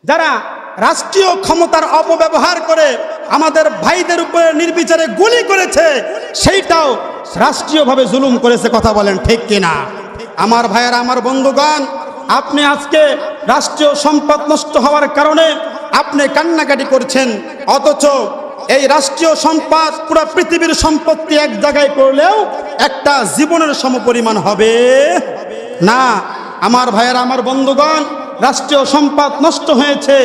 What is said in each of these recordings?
যারা রাষ্ট্রীয় ক্ষমতার অপব্যবহার করে আমাদের ভাইদের উপরে নির্বিচারে গুলি করেছে, সেইটাও রাষ্ট্রীয়ভাবে জুলুম করেছে। কথা বলেন ঠিক কিনা? আমার ভাইয়েরা, আমার বন্ধুগণ, আপনি আজকে রাষ্ট্রীয় সম্পদ নষ্ট হওয়ার কারণে আপনি কান্নাকাটি করছেন, অথচ এই রাষ্ট্রীয় সম্পদ পুরো পৃথিবীর সম্পত্তি এক জায়গায় করলেও একটা জীবনের সমপরিমাণ হবে না। আমার ভাইয়েরা, আমার বন্ধুগণ, রাষ্ট্রীয় সম্পদ নষ্ট হয়েছে,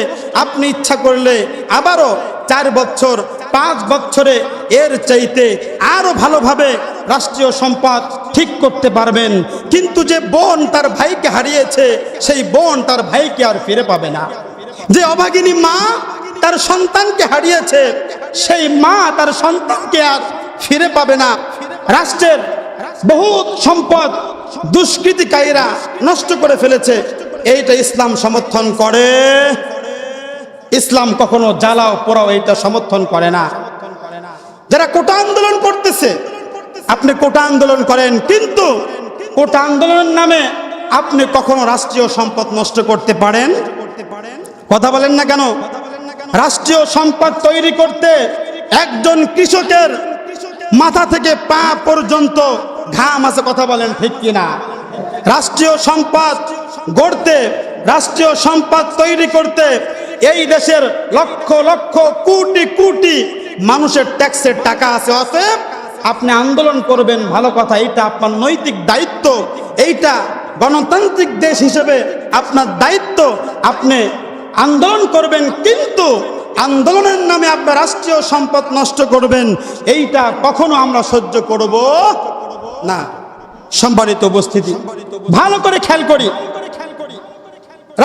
আপনি ইচ্ছা করলে আবারও 4 বছর 5 বছরে এর চাইতে আরো ভালোভাবে রাষ্ট্রীয় সম্পদ ঠিক করতে পারবেন। কিন্তু যে বোন তার ভাইকে হারিয়েছে, সেই বোন তার ভাইকে আর ফিরে পাবে না। যে অভাগিনী মা তার সন্তানকে হারিয়েছে, সেই মা তার সন্তানকে আর ফিরে পাবে না। রাষ্ট্রের বহুত সম্পদ দুষ্কৃতিকারীরা নষ্ট করে ফেলেছে, এইটা ইসলাম সমর্থন করে? ইসলাম কখনো জ্বালাও পোড়াও এইটা সমর্থন করে না। যারা কোটা আন্দোলন করতেছে, আপনি কোটা আন্দোলন করেন, কিন্তু কোটা আন্দোলনের নামে আপনি কখনো রাষ্ট্রীয় সম্পদ নষ্ট করতে পারেন? কথা বলেন না কেন? রাষ্ট্রীয় সম্পদ তৈরি করতে একজন কৃষকের মাথা থেকে পা পর্যন্ত ঘাম আছে। কথা বলেন ঠিক কিনা? রাষ্ট্রীয় সম্পদ গড়তে, রাষ্ট্রীয় সম্পদ তৈরি করতে এই দেশের লক্ষ লক্ষ কোটি কোটি মানুষের ট্যাক্সের টাকা আছে। অতএব আপনি আন্দোলন করবেন, ভালো কথা, এইটা আপনার নৈতিক দায়িত্ব, এইটা গণতান্ত্রিক দেশ হিসেবে আপনার দায়িত্ব, আপনি আন্দোলন করবেন। কিন্তু আন্দোলনের নামে আপনার রাষ্ট্রীয় সম্পদ নষ্ট করবেন, এইটা কখনো আমরা সহ্য করব না। সম্মানিত উপস্থিতি, ভালো করে খেয়াল করি,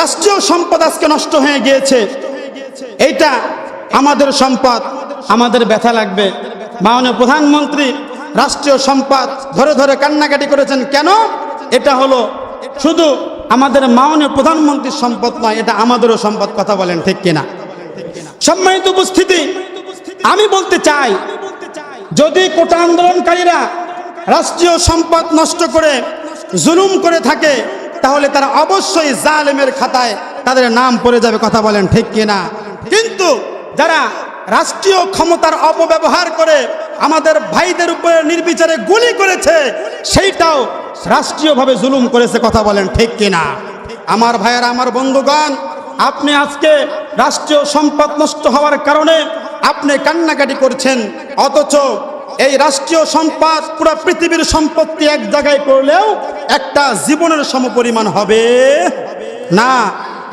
রাষ্ট্রীয় সম্পদ আজকে নষ্ট হয়ে গিয়েছে, এইটা আমাদের সম্পদ, আমাদের ব্যথা লাগবে। মাননীয় প্রধানমন্ত্রী রাষ্ট্রীয় সম্পদ ধরে ধরে কান্নাকাটি করেছেন। কেন? এটা হলো শুধু আমাদের মাননীয় প্রধানমন্ত্রীর সম্পদ নয়, এটা আমাদেরও সম্পদ। কথা বলেন ঠিক কিনা? সম্মানিত উপস্থিতি, আমি বলতে চাই, যদি কোটা আন্দোলনকারীরা রাষ্ট্রীয় সম্পদ নষ্ট করে জুলুম করে থাকে, তাহলে তারা অবশ্যই জালেমের খাতায় তাদের নাম পড়ে যাবে। কথা বলেন ঠিক কিনা? কিন্তু যারা রাষ্ট্রীয় ক্ষমতার অপব্যবহার করে আমাদের ভাইদের উপরে নির্বিচারে গুলি করেছে, সেইটাও রাষ্ট্রীয়ভাবে জুলুম করেছে। কথা বলেন ঠিক কিনা? আমার ভাইয়েরা, আমার বন্ধুগণ, আপনি আজকে রাষ্ট্রীয় সম্পদ নষ্ট হওয়ার কারণে আপনি কান্নাকাটি করছেন, অথচ এই রাষ্ট্রীয় সম্পদ পুরো পৃথিবীর সম্পত্তি এক জায়গায় করলেও একটা জীবনের সমপরিমাণ হবে না।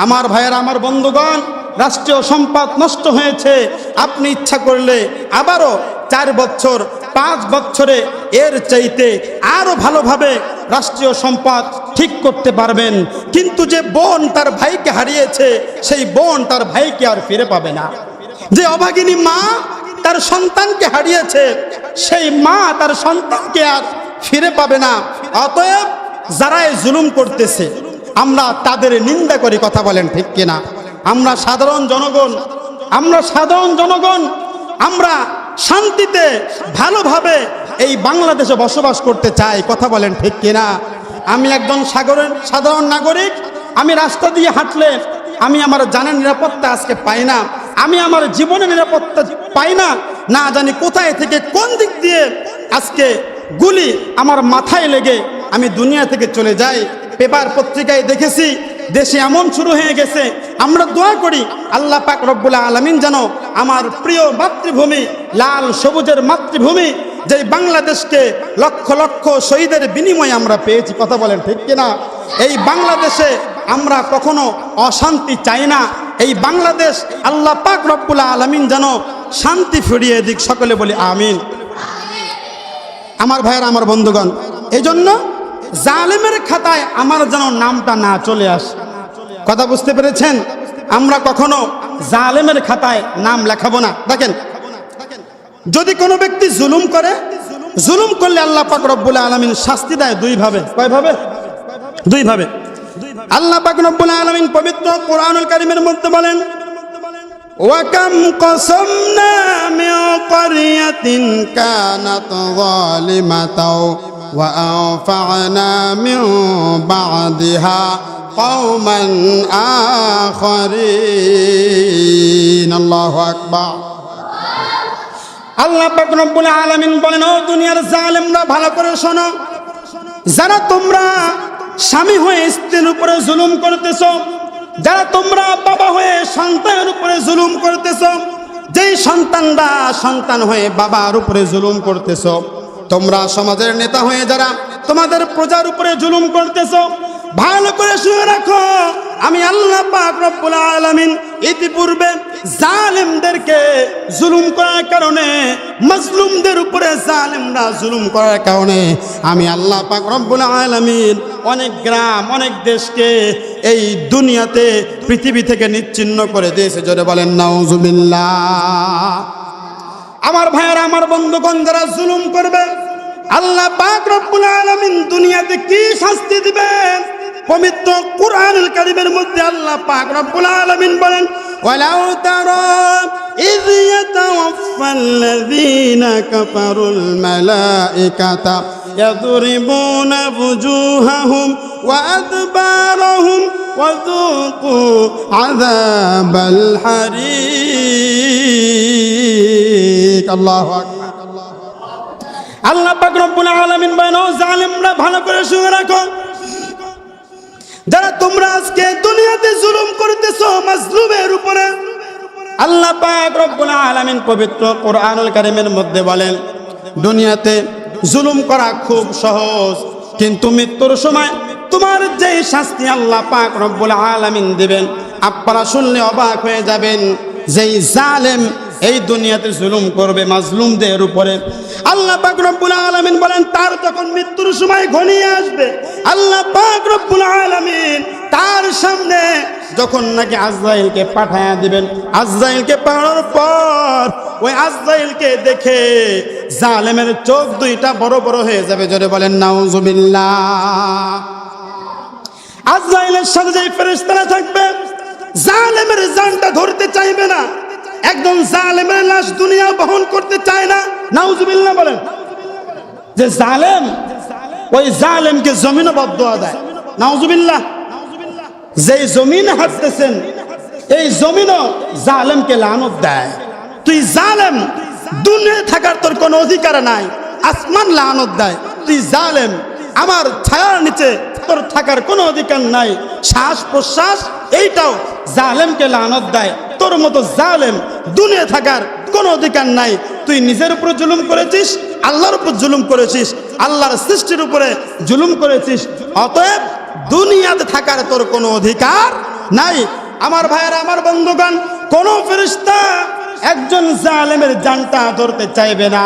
আমার ভাইয়েরা, আমার বন্ধুগণ, রাষ্ট্রীয় সম্পদ নষ্ট হয়েছে, আপনি ইচ্ছা করলে আবারও 4 বছর 5 বছরে এর চাইতে আরো ভালোভাবে রাষ্ট্রীয় সম্পদ ঠিক করতে পারবেন। কিন্তু যে বোন তার ভাইকে হারিয়েছে, সেই বোন তার ভাইকে আর ফিরে পাবে না। যে অভাগিনী মা তার সন্তানকে হারিয়েছে, সেই মা তার সন্তানকে আর ফিরে পাবে না। অতএব যারা এই জুলুম করতেছে, আমরা তাদের নিন্দা করি। কথা বলেন ঠিক কিনা? আমরা সাধারণ জনগণ, আমরা শান্তিতে ভালোভাবে এই বাংলাদেশে বসবাস করতে চাই। কথা বলেন ঠিক কিনা? আমি একজন সাধারণ নাগরিক, আমি রাস্তা দিয়ে হাঁটলে আমি আমার জানের নিরাপত্তা আজকে পাই না, আমি আমার জীবনের নিরাপত্তা পাই না। না জানি কোথায় থেকে কোন দিক দিয়ে আজকে গুলি আমার মাথায় লেগে আমি দুনিয়া থেকে চলে যাই। পেপার পত্রিকায় দেখেছি দেশে এমন শুরু হয়ে গেছে। আমরা দোয়া করি আল্লাহ পাক রব্বুল আলামিন যেন আমার প্রিয় মাতৃভূমি, লাল সবুজের মাতৃভূমি, যে বাংলাদেশকে লক্ষ লক্ষ শহীদের বিনিময়ে আমরা পেয়েছি। কথা বলেন ঠিক কিনা? এই বাংলাদেশে আমরা কখনো অশান্তি চাই না। এই বাংলাদেশ আল্লাহ পাক রব্বুল আলামিন যেন শান্তি ফিরিয়ে দিক। সকলে বলি আমিন। আমার ভাইয়েরা, আমার বন্ধুগণ, এই জন্য জালেমের খাতায় আমার যেন নামটা না চলে আসে। কথা বুঝতে পেরেছেন? আমরা কখনো জালেমের খাতায় নাম লেখাবো না। দেখেন, যদি কোনো ব্যক্তি জুলুম করলে আল্লাহ পাক রব্বুল আলামিন শাস্তি দেয় 2 ভাবে। কয় ভাবে? 2 ভাবে। আল্লাহ পাক রব্বুল আলামিন পবিত্র কোরআনুল কারীমের মধ্যে বলেন, ওয়াকাম কসমনা মিন ক্বরিয়াতিন কানাত যালিমাতাও وأنفعنا من بعدها قوما آخرين الله أكبر আল্লাহ পাক রব্বুল আলামিন বলেন, ও দুনিয়ার জালেমরা ভালো করে শোনো, যারা তোমরা স্বামী হয়ে স্ত্রীর উপরে জুলুম করতেছো, যারা তোমরা বাবা হয়ে সন্তানের উপরে জুলুম করতেছো, যেই সন্তানরা সন্তান হয়ে বাবার উপরে জুলুম করতেছো, তোমরা সমাজের নেতা হয়ে যারা তোমাদের প্রজার উপরে জুলুম করতেছো, ভালো করে শুনে রাখো, আমি আল্লাহ পাক রব্বুল আলামিন ইতিপূর্বে জালেমদেরকে জুলুম করার কারণে, মাজলুমদের উপরে জালেমরা জুলুম করার কারণে আমি আল্লাহ পাক রব্বুল আলামিন অনেক গ্রাম অনেক দেশকে এই দুনিয়াতে পৃথিবী থেকে নিচ্ছিন্ন করে দিয়েছে। জোরে বলেন নাউজুবিল্লাহ। আমার ভাইয়েরা, আমার বন্ধুগণ, যারা জুলুম করবে আল্লাহ পাক রব্বুল আলামিন দুনিয়াতে কি শাস্তি দিবেন? পবিত্র কুরআনুল কারীমের মধ্যে আল্লাহ পাক রব্বুল আলামিন বলেন, ওয়ালাউ তারা ইয ইয়াতাওয়াফাল্লাযীনা কাফারুল মালাইকাতা ইয়াদরিবুনা বুজুহাহুম ওয়া আদবারহুম ওয়া যুকু আযাবাল হারিক। আল্লাহু আকবার। আল্লাহ পাক রব্বুল আলামিন বলেন, ও জালেমরা ভালো করে শুনে রাখো, যারা তোমরা আজকে দুনিয়াতে জুলুম করতেছো মাজলুমের উপরে, আল্লাহ পাক রব্বুল আলামিন পবিত্র কোরআনুল কারীমের মধ্যে বলেন, দুনিয়াতে জুলুম করা খুব সহজ, কিন্তু মৃত্যুর সময় তোমার যেই শাস্তি আল্লাহ পাক রব্বুল আলামিন দিবেন, আপনারা শুনলে অবাক হয়ে যাবেন। যেই জালেম এই দুনিয়াতে জুলুম করবে মাজলুমদের উপরে, আল্লাহ পাক রব্বুল আলামিন বলেন, তার যখন মৃত্যুর সময় ঘনিয়ে আসবে, আল্লাহ পাক রব্বুল আলামিন তার সামনে যখন নাকি আজরাইলকে পাঠায়া দিবেন, আজরাইলকে পাঠানোর পর ওই আজরাইলকে দেখে জালেমের চোখ দুইটা বড় বড় হয়ে যাবে। জোরে বলেন নাউজুবিল্লাহ। আজরাইলের সাথে যে ফেরেশতারা থাকবে, জালেমের জানটা ধরতে চাইবে না। একদম জালেমের লাশ দুনিয়া বহন করতে চায় না। নাউজুবিল্লাহ বলেন। যে জালেম, ওই জালেমকে জমিনও বদদুয়া দেয়। নাউজুবিল্লাহ। যেই জমিনে হাঁটতেছেন, এই জমিনও জালেমকে লানত দেয়। তুই জালেম, দুনিয়ায় থাকার তোর কোনো অধিকার নাই। আসমান লানত দেয়, তুই জালেম, আমার ছায়ার নিচে তোর থাকার কোনো অধিকার নাই। শ্বাস প্রশ্বাস এইটাও জালেমকে লানত দেয়। তোর মতো জালেম দুনিয়া থাকার কোনো অধিকার নাই। তুই নিজের উপর জুলুম করেছিস, আল্লাহর উপর জুলুম করেছিস, আল্লাহর সৃষ্টির উপরে জুলুম করেছিস। অতএব দুনিয়াতে থাকার তোর কোনো অধিকার নাই। আমার ভাইয়েরা, আমার বন্ধুগণ, কোন ফেরেশতা একজন জালেমের জানটা ধরতে চাইবে না।